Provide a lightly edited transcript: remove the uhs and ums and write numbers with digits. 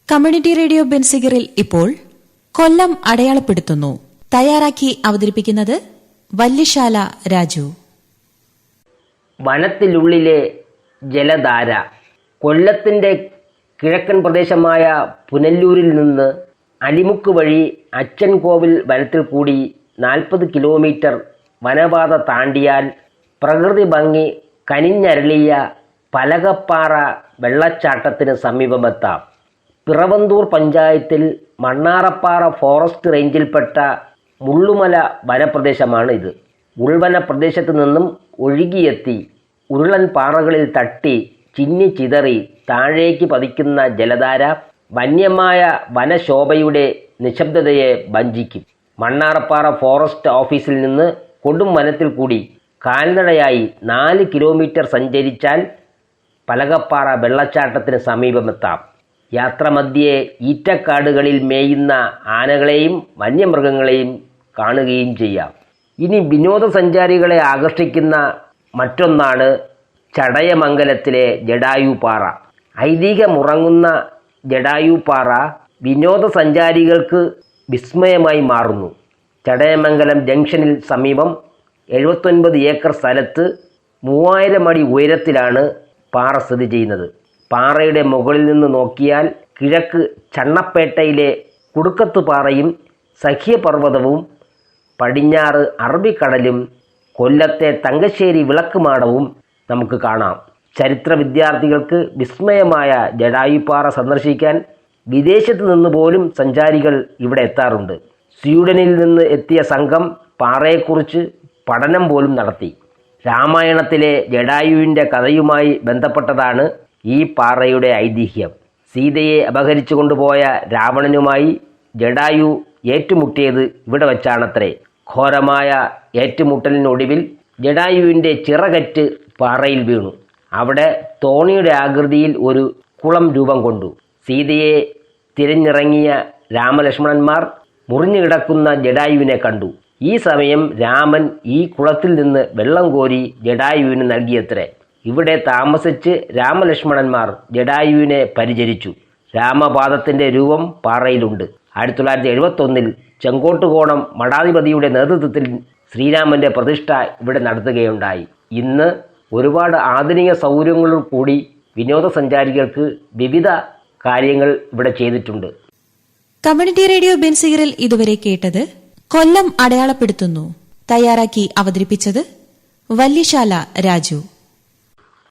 Community radio ബെൻസിഗറിൽ ഇപ്പോൾ കൊല്ലം അടയാളപ്പെടുത്തുന്നു. തയ്യാറാക്കി അവതരിപ്പിക്കുന്നത് വല്യശാല രാജു. വനത്തിനുള്ളിലെ ജലധാര. കൊല്ലത്തിന്റെ കിഴക്കൻ പ്രദേശമായ പുനലൂരിൽ നിന്ന് അലിമുക്ക് വഴി അച്ചൻകോവിൽ വനത്തിൽ കൂടി 40 കിലോമീറ്റർ വനപാത താണ്ടിയാൽ പ്രകൃതി ഭംഗി കനിഞ്ഞരളിയ പലകപ്പാറ വെള്ളച്ചാട്ടത്തിന് സമീപമെത്താം. പിറവന്തൂർ പഞ്ചായത്തിൽ മണ്ണാറപ്പാറ ഫോറസ്റ്റ് റേഞ്ചിൽപ്പെട്ട മുള്ളുമല വനപ്രദേശമാണ് ഇത്. ഉൾവന പ്രദേശത്തു നിന്നും ഒഴുകിയെത്തി ഉരുളൻ പാറകളിൽ തട്ടി ചിന്നി ചിതറി താഴേക്ക് പതിക്കുന്ന ജലധാര വന്യമായ വനശോഭയുടെ നിശബ്ദതയെ ഭഞ്ജിക്കും. മണ്ണാറപ്പാറ ഫോറസ്റ്റ് ഓഫീസിൽ നിന്ന് കൊടും വനത്തിൽ കൂടി കാൽനടയായി 4 കിലോമീറ്റർ സഞ്ചരിച്ചാൽ പലകപ്പാറ വെള്ളച്ചാട്ടത്തിന് സമീപമെത്താം. യാത്രമധ്യേ ഈറ്റക്കാടുകളിൽ മേയുന്ന ആനകളെയും വന്യമൃഗങ്ങളെയും കാണുകയും ചെയ്യാം. ഇനി വിനോദസഞ്ചാരികളെ ആകർഷിക്കുന്ന മറ്റൊന്നാണ് ചടയമംഗലത്തിലെ ജടായുപ്പാറ. ഐതിഹ്യമുറങ്ങുന്ന ജടായുപ്പാറ വിനോദസഞ്ചാരികൾക്ക് വിസ്മയമായി മാറുന്നു. ചടയമംഗലം ജംഗ്ഷനിൽ സമീപം 79 ഏക്കർ സ്ഥലത്ത് 3000 അടി ഉയരത്തിലാണ് പാറ സ്ഥിതി ചെയ്യുന്നത്. പാറയുടെ മുകളിൽ നിന്ന് നോക്കിയാൽ കിഴക്ക് ചണ്ണപ്പേട്ടയിലെ കുടുക്കത്തുപാറയും സഖ്യപർവ്വതവും, പടിഞ്ഞാറ് അറബിക്കടലും കൊല്ലത്തെ തങ്കശ്ശേരി വിളക്കുമാടവും നമുക്ക് കാണാം. ചരിത്ര വിദ്യാർത്ഥികൾക്ക് വിസ്മയമായ ജടായുപ്പാറ സന്ദർശിക്കാൻ വിദേശത്ത് നിന്ന് പോലും സഞ്ചാരികൾ ഇവിടെ എത്താറുണ്ട്. സ്വീഡനിൽ നിന്ന് എത്തിയ സംഘം പാറയെക്കുറിച്ച് പഠനം പോലും നടത്തി. രാമായണത്തിലെ ജടായുവിൻ്റെ കഥയുമായി ബന്ധപ്പെട്ടതാണ് ഈ പാറയുടെ ഐതിഹ്യം. സീതയെ അപഹരിച്ചു കൊണ്ടുപോയ രാവണനുമായി ജടായു ഏറ്റുമുട്ടിയത് ഇവിടെ വച്ചാണത്രേ. ഘോരമായ ഏറ്റുമുട്ടലിനൊടുവിൽ ജടായുവിൻ്റെ ചിറകറ്റ് പാറയിൽ വീണു. അവിടെ തോണിയുടെ ആകൃതിയിൽ ഒരു കുളം രൂപം കൊണ്ടു. സീതയെ തിരഞ്ഞിറങ്ങിയ രാമലക്ഷ്മണന്മാർ മുറിഞ്ഞുകിടക്കുന്ന ജടായുവിനെ കണ്ടു. ഈ സമയം രാമൻ ഈ കുളത്തിൽ നിന്ന് വെള്ളം കോരി ജടായുവിന് നൽകിയത്രേ. ഇവിടെ താമസിച്ച് രാമലക്ഷ്മണന്മാർ ജടായുവിനെ പരിചരിച്ചു. രാമപാദത്തിൻ്റെ രൂപം പാറയിലുണ്ട്. 1971 ചെങ്കോട്ടുകോണം മഠാധിപതിയുടെ നേതൃത്വത്തിൽ ശ്രീരാമൻ്റെ പ്രതിഷ്ഠ ഇവിടെ നടത്തുകയുണ്ടായി. ഇന്ന് ഒരുപാട് ആധുനിക സൗകര്യങ്ങളും കൂടി വിനോദസഞ്ചാരികൾക്ക് വിവിധ കാര്യങ്ങൾ ഇവിടെ ചെയ്തിട്ടുണ്ട്. കമ്മ്യൂണിറ്റി റേഡിയോ ബെൻസിഗറിൽ ഇതുവരെ കേട്ടത് കൊല്ലം അടയാളപ്പെടുത്തുന്നു. തയ്യാറാക്കി അവതരിപ്പിച്ചത് വല്യശാല രാജു.